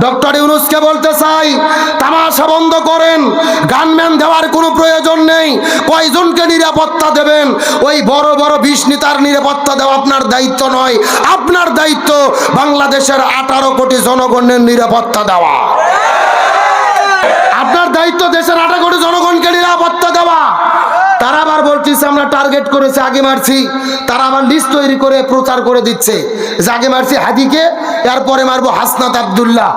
Doctor ইউনূসকে বলতে চাই, তামাশা বন্ধ করেন, গানম্যান দেওয়ার কোনো প্রয়োজন নেই। কয়জনকে নিরাপত্তা দেবেন? ওই বড় বড় 20 নেতার নিরাপত্তা দেওয়া আপনার দায়িত্ব নয়। আপনার দায়িত্ব বাংলাদেশের 18 কোটি জনগণের নিরাপত্তা দেওয়া। আপনার দায়িত্ব দেশের 18 কোটি জনগণকে নিরাপত্তা দেওয়া। তারা আবার বলতেছে আমরা টার্গেট করেছি, আগে মারছি। তারা আবার লিস্ট তৈরি করে প্রচার করে দিচ্ছে যে আগে মারছি হাদিকে, এরপরে মারবো হাসনাত আব্দুল্লাহ,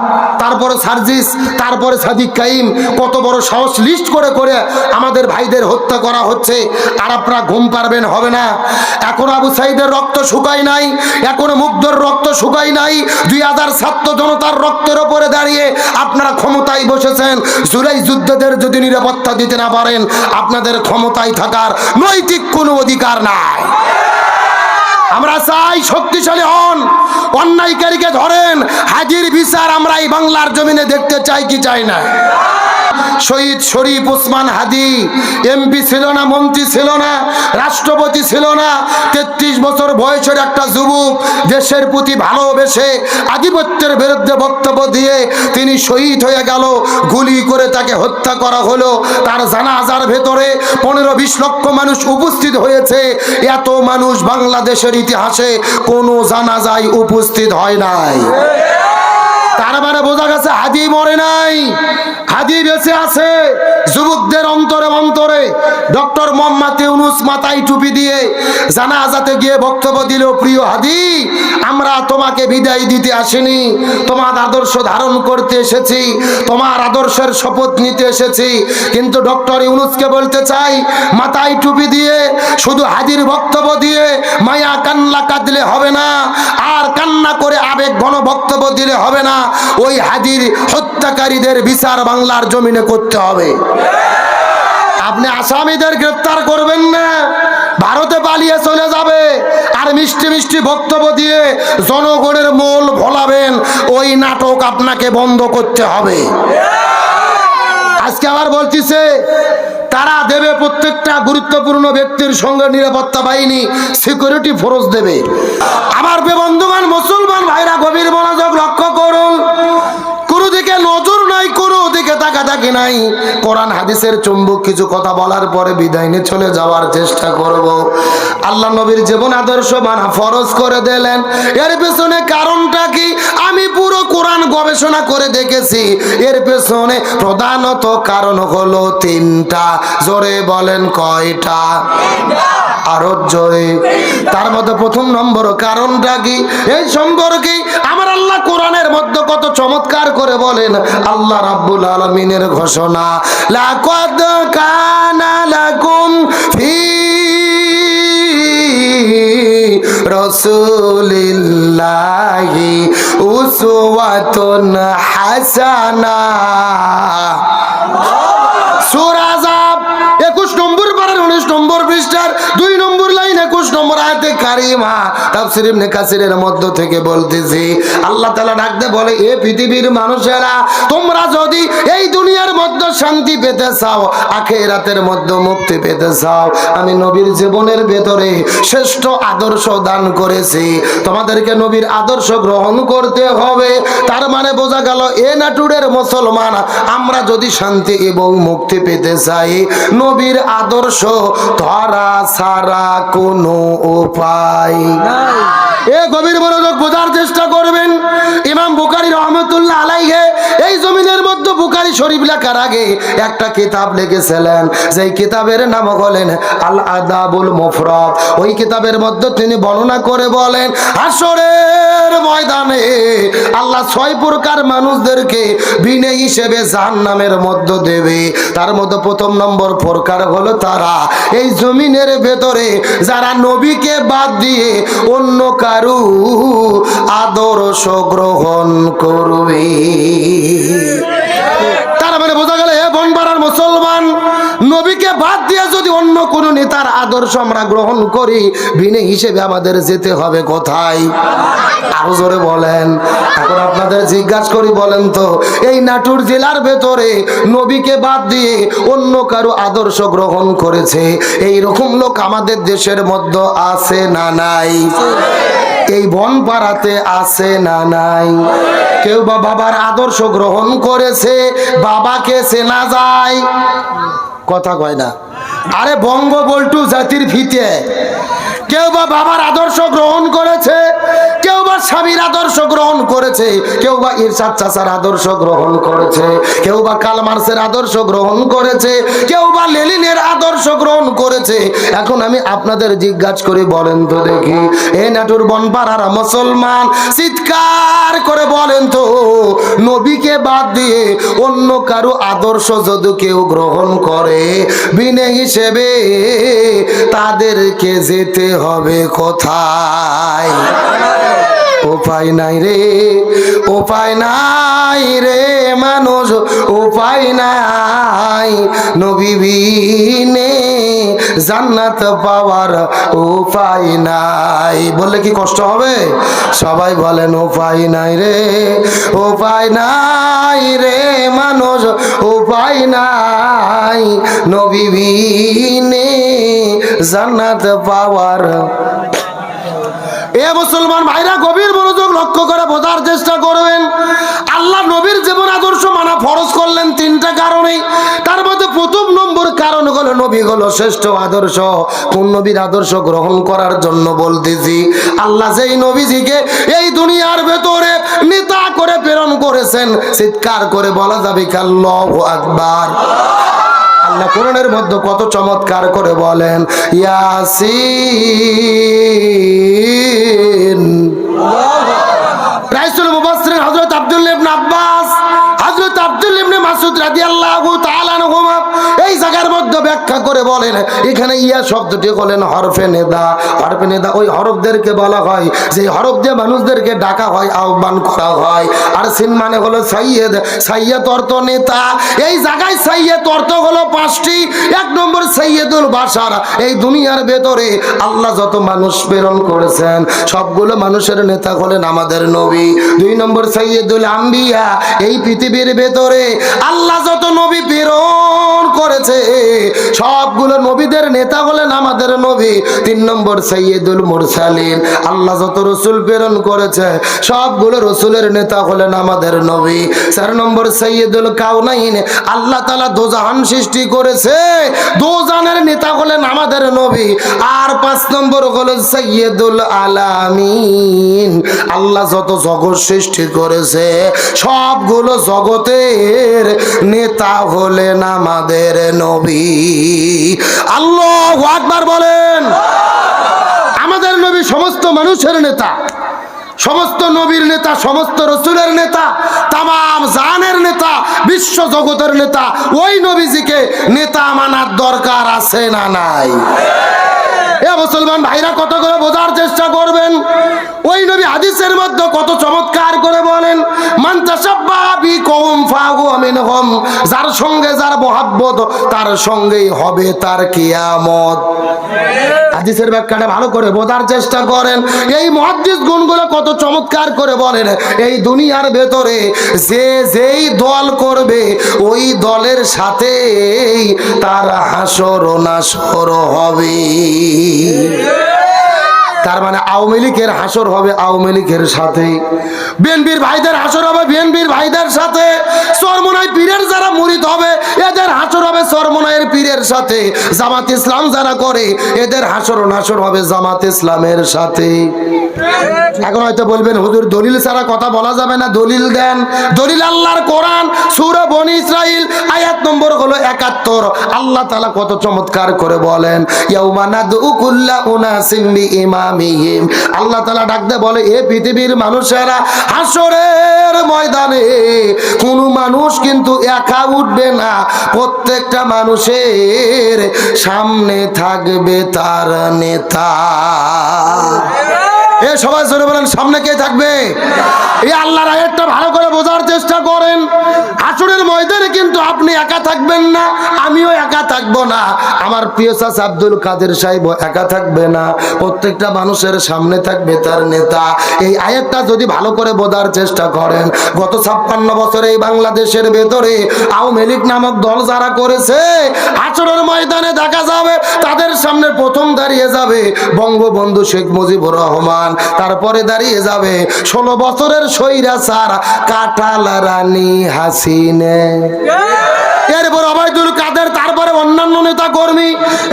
তারপরে সার্জিস, তারপরে সাদিক কাইম। কত বড় সাহস! লিস্ট করে করে আমাদের ভাইদের হত্যা করা হচ্ছে। আর আপনারা ঘুম পারবেন? হবে না। এখন আবু সাইদের রক্ত শুকায় নাই, এখনো মুগ্ধর রক্ত শুকায় নাই। 2000 ছাত্র জনতার রক্তের ওপরে দাঁড়িয়ে আপনারা ক্ষমতায় বসেছেন। জুলাই যুদ্ধদের যদি নিরাপত্তা দিতে না পারেন, আপনাদের ক্ষমতায় থাকার নৈতিক কোনো অধিকার নাই। আমরা চাই শক্তিশালী হন, অন্যায়কারীকে ধরেন, হাজির বিচার আমরা এই বাংলার জমিনে দেখতে চাই কি চাই না? শহীদ শরীফ ওসমান হাদি এমপি ছিল না, মন্ত্রী ছিল না, রাষ্ট্রপতি ছিল না। 33 বছর বয়সের একটা যুবক দেশের প্রতি ভালোবেসে আধিপত্যের বিরুদ্ধে বক্তব্য দিয়ে তিনি শহীদ হয়ে গেল। গুলি করে তাকে হত্যা করা হলো। তার জানাজার ভেতরে 15-20 লক্ষ মানুষ উপস্থিত হয়েছে। এত মানুষ বাংলাদেশের ইতিহাসে কোনো জানাজায় উপস্থিত হয় নাই। তার মানে বোঝা গেছে হাদি মরে নাই, হাদি বেঁচে আছে যুবকদের অন্তরে অন্তরে। ডক্টর মোহাম্মদ ইউনূস মাথায় টুপি দিয়ে জানাজাতে গিয়ে বক্তব্য দিল, প্রিয় হাদি, আমরা তোমাকে বিদায় দিতে আসিনি, তোমার আদর্শ ধারণ করতে এসেছি, তোমার আদর্শের শপথ নিতে এসেছি। কিন্তু ডক্টর ইউনূসকে বলতে চাই, মাথায় টুপি দিয়ে শুধু হাদির বক্তব্য দিয়ে মায়া কান্না কাঁদলে হবে না, আর কান্না করে আবেগ ঘন বক্তব্য দিলে হবে না। ওই হাদির হত্যাকারীদের বিচার বাংলার জমিনে করতে হবে। আপনি আসামিদের গ্রেফতার করবেন না, ভারতে পালিয়ে চলে যাবে, আর মিষ্টি মিষ্টি বক্তব্য দিয়ে জনগণের মন ভোলাবেন। ওই নাটক আপনাকে বন্ধ করতে হবে। আজকে আবার বলতেছে তারা দেবে, প্রত্যেকটা গুরুত্বপূর্ণ ব্যক্তির সঙ্গে নিরাপত্তা বাহিনী সিকিউরিটি ফোর্স দেবে। আমার বন্ধুগণ, মুসলমান ভাইরা গভীর মনোযোগ লক্ষ্য করুন। কোনো দিকে নজর নাই, কোনো দিকে তাকাতাকি নাই। কোরআন হাদিসের চুম্বক কিছু কথা বলার পরে বিদায় নিয়ে চলে যাওয়ার চেষ্টা করব। আল্লাহ নবীর জীবন আদর্শ মানা ফরজ করে দিলেন। এর পেছনে কারণটা কি? আমি পুরো কোরআন গবেষণা করে দেখেছি। এর পেছনে প্রধানত কারণ হলো 3টা। জোরে বলেন কয়টা? আরো জোরে। তার মধ্যে প্রথম নম্বর কারণটা কি? এই সম্পর্কে আমার আল্লাহ কোরআনের মধ্যে কত চমৎকার করে বলেন। আল্লাহ রাব্বুল আলামিনের ঘোষণা, লাকাদ কানা লাকুম ফি রাসূলিল্লাহি উসওয়াতুন হাসানাহ। সূরা আযাব 21 নম্বর পারার 19 নম্বর পৃষ্ঠার 2 নম্বর লাইন 21 নম্বর আয়াতে কারিমা। তাফসীর ইবনে কাসিরের মধ্য থেকে বলতেছি, আল্লাহ তাআলা ডাকতে বলে, এ পৃথিবীর মানুষেরা, তোমরা যদি এই দুনিয়ার মধ্যে শান্তি পেতে চাও, আখিরাতের মধ্যে মুক্তি পেতে চাও, আমি নবীর জীবনের ভেতরে শ্রেষ্ঠ আদর্শ দান করেছি। তোমাদেরকে নবীর আদর্শ গ্রহণ করতে হবে। তার মানে বোঝা গেল, এ নাটুরের মুসলমান, আমরা যদি শান্তি এবং মুক্তি পেতে চাই, নবীর আদর্শ ধরা ছাড়া কোনো উপায় নাই। এ গভীর মনোযোগ বোঝার চেষ্টা করবেন। ইমাম বুখারী রহমাতুল্লাহ আলাইহি এই জমিনের মধ্যে বুখারী শরীফ লেখার আগে একটা কিতাব লিখেছিলেন, যেই কিতাবের নাম হলেন আল আদাবুল মুফরাদ। ওই কিতাবের মধ্যে তিনি বর্ণনা করে বলেন, হাসরের ময়দানে আল্লাহ 6 প্রকার মানুষদেরকে বিনে হিসেবে জাহান্নামের মধ্যে দেবে। তার মধ্যে প্রথম নম্বর প্রকার হলো তারা এই জমিনের ভেতরে যারা নবীকে বাদ দিয়ে অন্য কারু আদর্শ গ্রহণ করবে। তার মানে বোঝা গেল, হে বনপাড়ার মুসলমান, নবীকে বাদ দিয়ে যদি অন্য কোন নেতার আদর্শ আমরা গ্রহণ করি, বিনে হিসেবে আমাদের যেতে হবে কোথায়? আরো জোরে বলেন। এখন আপনাদের জিজ্ঞাসা করি, বলেন তো, এই নাটোর জেলার ভেতরে নবীকে বাদ দিয়ে অন্য কারো আদর্শ গ্রহণ করেছে, এই রকম লোক আমাদের দেশের মধ্যে আছে না নাই? এই বনপাড়াতে আছে না নাই? কেউ বা বাবার আদর্শ গ্রহণ করেছে, বাবাকে চেনা যায়? কথা কয় না। আরে বঙ্গ বল্টু জাতির ফিতে কেউ বা বাবার আদর্শ গ্রহণ করেছে, কেউ বা স্বামীর আদর্শ গ্রহণ করেছে, কেউ বা ইরশাদ চাচার আদর্শ গ্রহণ করেছে, কেউ বা কার্ল মার্কসের আদর্শ গ্রহণ করেছে, কেউ বা লেনিনের আদর্শ গ্রহণ করেছে। এখন আমি আপনাদের জিজ্ঞাসা করি, বলেন তো দেখি, এই নাটুর বনপাড়ার মুসলমান চিৎকার করে বলেন তো, নবীকে বাদ দিয়ে অন্য কারো আদর্শ যদি কেউ গ্রহণ করে বিনে হিসেবে, তাদেরকে যেতে হবে কোথায়? উপায় নাই রে, উপায় নাই রে মানুষ, উপায় নাই। নবী বিনে জান্নাত পাওয়ার উপায় নাই। বললে কি কষ্ট হবে? সবাই বলেন উপায় নাই রে, উপায় নাই রে মানুষ, উপায় নাই। নবী বিনে জান্নাত পাওয়ার। এ মুসলমান ভাইরা, গভীর মনোযোগ লক্ষ্য করে বোঝার চেষ্টা করবেন। আল্লাহ নবীর জীবন আদর্শ মানা ফরজ করলেন তিনটা কারণে। তার মধ্যে প্রথম নম্বর কারণ হলো নবী হলো শ্রেষ্ঠ আদর্শ। কোন নবীর আদর্শ গ্রহণ করার জন্য বলতেছি? আল্লাহ যেই নবীজিকে এই দুনিয়ার ভেতরে নেতা করে প্রেরণ করেছেন, চিৎকার করে বলা যাবে কি আল্লাহু আকবার। আল্লাহ কোরআনের মধ্যে কত চমৎকার করে বলেন, ইয়াসিন। রাইসুল মুফাসসিরিন হযরত আব্দুল্লাহ ইবনে আব্বাস, হযরত আব্দুল্লাহ ইবনে মাসউদ রাদিয়াল্লাহু তাআলা আনহুমা এই জায়গার মধ্যে ব্যাখ্যা করে বলেন, এখানে ইয়া শব্দটি হলেন হরফে নেদা। হরফে নেদা ওই হরফদেরকে বলা হয় যে হরফ দিয়ে মানুষদেরকে ডাকা হয়, আহ্বান করা হয়। আর সিন মানে হলো সাইয়্যেদ, সাইয়্যেদ অর্থ নেতা। এই জায়গায় সাইয়্যেদ অর্থ হলো পাঁচটি। এক নম্বর সাইয়্যেদুল বাশার, এই দুনিয়ার ভেতরে আল্লাহ যত মানুষ প্রেরণ করেছেন সবগুলো মানুষের নেতা হলেন আমাদের নবী। দুই নম্বর সাইয়্যেদুল আম্বিয়া, এই পৃথিবীর ভেতরে আল্লাহ যত নবী প্রেরণ করেছে সবগুলো নবীদের নেতা হলেন আমাদের নবী। তিন নম্বর সাইয়্যেদুল মুরসালিন, আল্লাহ যত রসুল প্রেরণ করেছে সবগুলো রসুলের নেতা হলেন আমাদের নবী। চার নম্বর সাইয়্যেদুল কাউনাইন, আল্লাহ তাআলা দোজাহান সৃষ্টি করেছে, দোজাহানের নেতা হলেন আমাদের নবী। আর পাঁচ নম্বর হলো সাইয়্যেদুল আলামিন, আল্লাহ যত জগৎ সৃষ্টি করেছে সবগুলো জগতের নেতা হলেন আমাদের নবী। আল্লাহু আকবার বলেন। আমাদের নবী সমস্ত মানুষের নেতা, সমস্ত নবীর নেতা, সমস্ত রসুলের নেতা, তামাম জানের নেতা, বিশ্ব জগতের নেতা। ওই নবীজিকে নেতা মানার দরকার আছে না নাই? এ মুসলমান ভাইরা, কত করে বোঝার চেষ্টা করবেন। ওই নবী হাদিসের মধ্যে কত চমৎকার করে বলেন, মান তাশাব্বাহা বিকওম ফাহুয়া মিনহুম, যার সঙ্গে যার মহব্বত তার সঙ্গেই হবে তার কিয়ামত। হাদিসের ব্যাখ্যাটা ভালো করে বোঝার চেষ্টা করেন। এই মুহাদ্দিস গুণগুলো কত চমৎকার করে বলেন, এই দুনিয়ার ভেতরে যে যেই দল করবে ওই দলের সাথে তার হাসর নাসর হবে। তার মানে আওয়ামী লীগের হাসর হবে আওয়ামী লীগের সাথে, বিএনপির ভাইদের হাসর হবে বিএনপির ভাইদের সাথে, চরমোনাই পীরের যারা মুরিদ হবে এদের হাসর হবে চরমোনাইয়ের পীরের সাথে, জামাত ইসলাম যারা করে এদের হাসর নাসর হবে জামাত ইসলামের সাথে। এখন হয়তো বলবেন, হুজুর দলিল ছাড়া কথা বলা যাবে না, দলিল দেন। দলিল আল্লাহর কোরআন, সূরা বনী ইসরাইল আয়াত নম্বর হলো ৭১। আল্লাহ তাআলা কত চমৎকার করে বলেন, ইয়াউমা নাদউ কুল্লা উনাসিম বিইমামিহিম, আল্লাহ তাআলা ডাক দিয়ে বলে, এ পৃথিবীর মানুষেরা, হাসরের ময়দানে কোন মানুষ কিন্তু একা উঠবে না, প্রত্যেকটা মানুষের সামনে থাকবে তার নেতা। এ সবাই জোরে বলেন, সামনে কে থাকবে? এই আল্লাহর আয়াতটা ভালো করে বোঝার চেষ্টা করেন। হাসরের ময়দানে কিন্তু আপনি আপনি একা থাকবেন না, আমিও একা থাকবো না, আমার প্রিয় চাচা আব্দুল কাদের সাহেব একা থাকবে না, প্রত্যেকটা মানুষের সামনে থাকবে তার নেতা। এই আয়াতটা যদি ভালো করে বোঝার চেষ্টা করেন, গত 56 বছরে এই বাংলাদেশের ভেতরে আওয়ামী লীগ নামক দল যারা করেছে, হাসরের ময়দানে দেখা যাবে তাদের সামনে প্রথম দাঁড়িয়ে যাবে বঙ্গবন্ধু শেখ মুজিবুর রহমান, তারপরে দাঁড়িয়ে যাবে 16 বছরের স্বৈরাচার কাঁঠাল রানী হাসিনে, এরপর ওবায়দুল কাদের, তারপরে অন্যান্য নেতা কর্মী।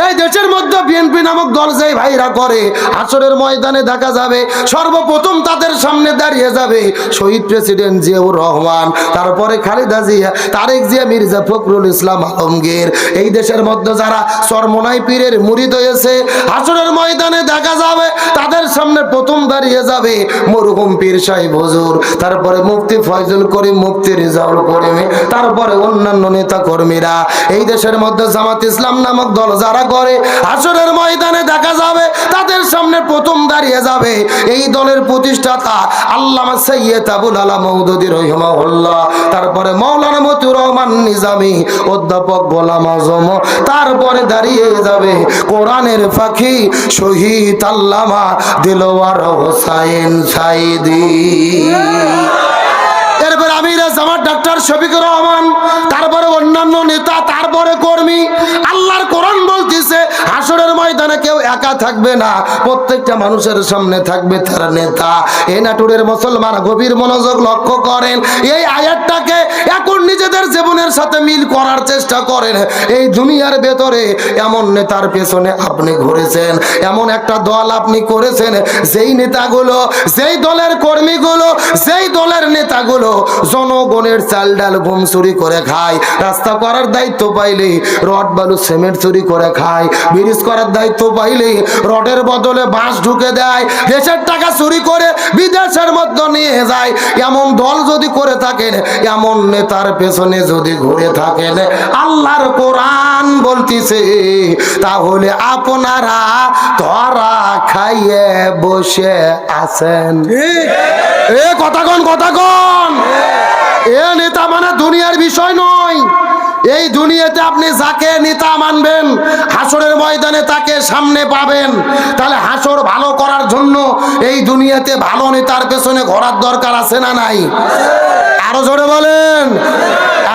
এই দেশের মধ্যে বিএনপি নামক দল যেই ভাইরা করে, হাসরের ময়দানে দেখা যাবে সর্বপ্রথম তাদের সামনে দাঁড়িয়ে যাবে শহীদ প্রেসিডেন্ট জিয়াউর রহমান, তারপরে খালেদা জিয়া, তারেক জিয়া, মির্জা ফখরুল ইসলাম আলমগীর। এই দেশের মধ্যে যারা চরমোনাই পীরের মুরিদ হয়েছে, হাসরের ময়দানে দেখা যাবে তাদের সামনে প্রথম দাঁড়িয়ে যাবে মরহুম পীর সাহেব হুজুর, তারপরে মুফতি ফয়জুল করিম, মুফতি রেজাউল করিম, তারপরে অন্যান্য নেতা কর্মীরা। এই দেশের মধ্যে জামাত ইসলাম নামক দল যারা করে, হাসরের ময়দানে দেখা যাবে তাদের সামনে প্রথম দাঁড়িয়ে যাবে এই দলের প্রতিষ্ঠাতা আল্লামা সৈয়দ আবুল আলা মওদুদী রাহিমাহুল্লাহ, তারপরে মাওলানা মতিউর রহমান নিজামী, অধ্যাপক গোলাম আজম, তারপরে দাঁড়িয়ে যাবে কোরআনের পাখি শহীদ আল্লামা দিলওয়ার হোসাইন সাইদি, এরপর আমির জামাত ডাক্তার শফিকুর রহমান, তারপরে অন্যান্য নেতা, তারপরে কর্মী। আল্লাহর কোরআন বলতেছে হাসরের ময়দানে কেউ একা থাকবে না, প্রত্যেকটা মানুষের সামনে থাকবে তার নেতা। এই নাটুরের মুসলমান গভীর মনোযোগ লক্ষ্য করেন, এই আয়াতটাকে এখন নিজেদের জীবনের সাথে মিল করার চেষ্টা করেন। এই দুনিয়ার ভেতরে এমন নেতার পেছনে আপনি ঘুরেছেন, এমন একটা দল আপনি করেছেন, যেই নেতাগুলো, যেই দলের কর্মীগুলো, যেই দলের নেতাগুলো জনগণের চাল ডাল গম চুরি করে খায়, রাস্তা করার দায়িত্ব পাইলে রড বালু সিমেন্ট চুরি করে খায়, ব্রিজ করার দায়িত্ব পাইলে রডের বদলে বাঁশ ঢুকে দেয়, দেশের টাকা চুরি করে বিদেশের মধ্যে নিয়ে যায়, এমন দল যদি করে থাকেন, এমন নেতার পেছনে যদি ঘুরে থাকেন, আল্লাহর কোরআন বলতিছে তাহলে আপনারা ধরা খাইয়ে বসে আছেন। এ কথা কন, এ নেতা মানে দুনিয়ার বিষয় নয়। এই দুনিয়াতে আপনি যাকে নেতা মানবেন, হাসরের ময়দানে তাকে সামনে পাবেন। তাহলে হাসর ভালো করার জন্য এই দুনিয়াতে ভালো নেতার পেছনে ঘোরার দরকার আছে না নাই? আরো জোরে বলেন।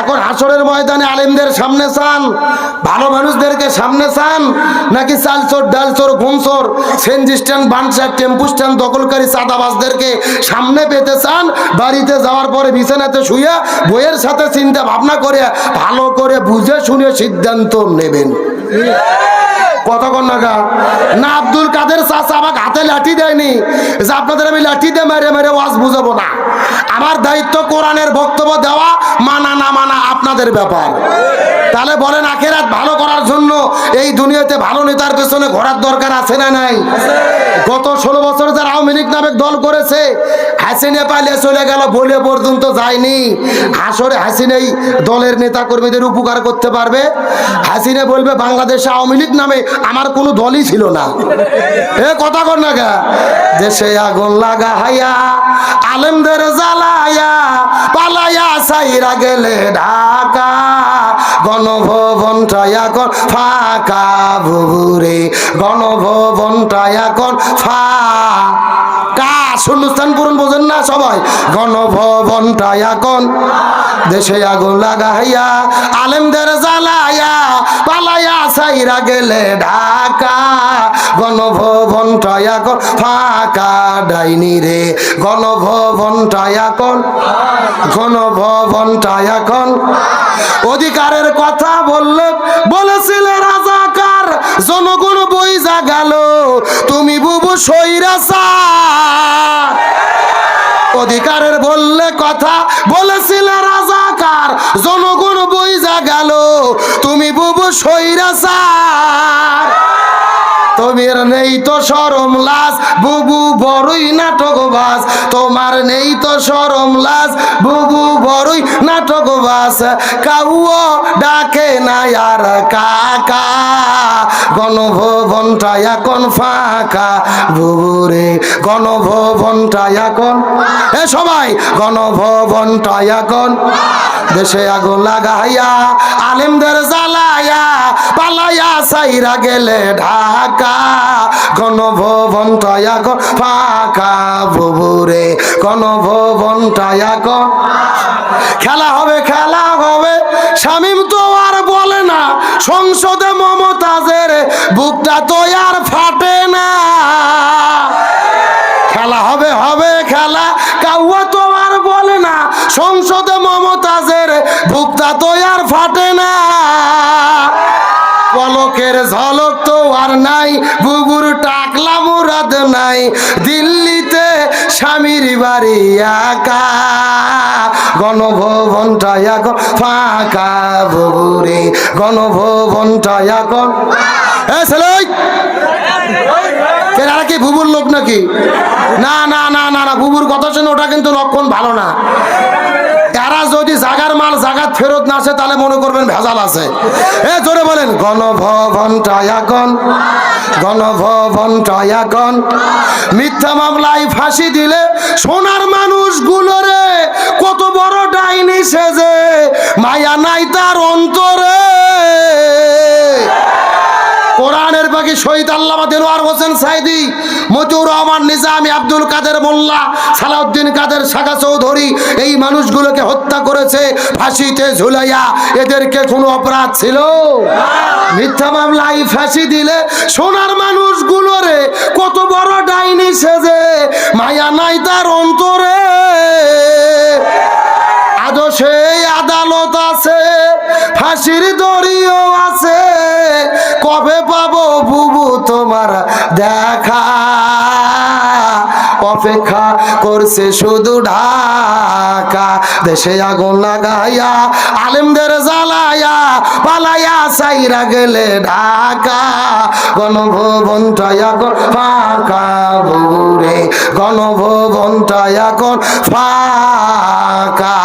এখন হাসরের ময়দানে আলেমদের সামনে চান, ভালো মানুষদেরকে সামনে চান, নাকি চালচোর, ডালচোর, ঘুমচোর, সেনজি স্ট্যান্ড, বানসার, টেম্পু স্ট্যান্ড দখলকারী চাঁদাবাজদেরকে সামনে পেতে চান? বাড়িতে যাওয়ার পরে বিছানাতে শুয়ে বইয়ের সাথে চিন্তা ভাবনা করে ভালো করে বুঝে শুনে সিদ্ধান্ত নেবেন। কতক্ষণ নাগা না আব্দুল কাদের চাচা আমাকে হাতে লাঠি দেয়নি যে আপনাদের আমি লাঠি দিয়ে মেরে মেরে ওয়াজ বুঝাবো না। আমার দায়িত্ব কোরআনের বক্তব্য দেওয়া, মানা না মানা আপনাদের ব্যাপার। তাহলে বলেন আখিরাত ভালো করার জন্য এই দুনিয়াতে ভালো নেতার পেছনে ঘোরার দরকার আছে না নাই? গত 16 বছর যারা আওয়ামী লীগ নামে দল করেছে, হাসিনা পালিয়ে চলে গেল বলে পর্যন্ত যায়নি। হাসরে হাসিনাই দলের নেতা কর্মীদের উপকার করতে পারবে? হাসিনা বলবে বাংলাদেশে আওয়ামী লীগ নামে আমার কোনো দলই ছিল না। এ কথা কর না গা, দেশে আগুন লাগাইয়া আলেমদের জ্বালাইয়া পালাইয়া সাইরা গেলে ঢাকা, গণভবনটা এখন ফাঁকা বুবুরে, গণভবনটা এখন ফাঁকা। শূন্যস্থান পূরণ বোঝেন না সবাই? গণভবনটা এখন, দেশে আগুন লাগাইয়া আলেমদের জ্বালাইয়া পালাইয়া সাইরা গেলে ঢাকা, গণভবনটা এখন ফাঁকা ডাইনি রে, গণভবনটা এখন, গণভবনটা এখন। অধিকারের কথা বলেছিলে রাজাকার, জনগণ বইজা গেল তুমি বুবু স্বৈরাচার। অধিকারের কথা বলেছিলে রাজাকার, জনগণ বইজা গেল তুমি বুবু স্বৈরাচার। তোমার নেই তো শরম লাজ বুবু বড়ই নাটকবাজ, তোমার নেই তো শরম লাজ বুবু বড়ই নাটকবাজ। কাউও ডাকে না আর কাকা, গণভবনটা এখন ফাঁকা বুবুরে, গণভবনটা এখন। এ সবাই গণভবনটা এখন দেশে আগুন লাগাইয়া আলেমদের জ্বালাইয়া পালাইয়া সাইরা গেলে ঢাকা গণভবনটা এখন ফাঁকা বুবুরে গণভবনটা এখন খেলা হবে শামীম তো আর বলে না সংসদে মমতাজের বুকটা তো আর ফাটে না খেলা হবে খেলা কাউয়া তো আর বলে না সংসদে মমতাজের বুকটা তো আর ফাটে না পলকের ঝলক তো আর নাই বুবুর টাকলা মুরাদ নাই দিল্লিতে স্বামীর বাড়ি একা গণভবনটা এখন ফাঁকা বুবুরে গণভবনটা এখন এরা কি বুবুর লোক নাকি? না না না না না বুবুর কথা শুনে ওটা কিন্তু লক্ষণ ভালো না। এরা যদি জাগার মাল জাগাত ফেরত না আসে তাহলে মনে করবেন ভেজাল আছে। জোরে বলেন গণভবনটা এখন গণভবনটা এখন মিথ্যা মামলায় ফাঁসি দিলে সোনার মানুষগুলোরে কত বড় ডাইনি সেজে মায়া নাই তার অন্তরে কোরআনের পাখি শহীদ আল্লামা দেলোয়ার হোসেন সাইদি মতিউর রহমান নিজামী আব্দুল কাদের মোল্লা সালাউদ্দিন কাদের শাখা চৌধুরী এই মানুষগুলোকে হত্যা করেছে ফাঁসিতে ঝুলাইয়া। এদেরকে কোনো অপরাধ ছিল? মিথ্যা মামলায় ফাঁসি দিলে সোনার মানুষগুলোরে কত বড় ডাইনি সেজে মায়া নাই তার অন্তরে আদৌ সেই আদালত আছে ফাঁসির দড়িও আছে কবে পাবো বুবু তোমার দেখা অপেক্ষা করছে শুধু ঢাকা দেশে আগুন লাগাইয়া আলেমদের জ্বালাইয়া পালাইয়া সাইরা গেলে ঢাকা গণভবনটা এখন ফাঁকা বুবুরে গণভবনটা এখন ফাঁকা।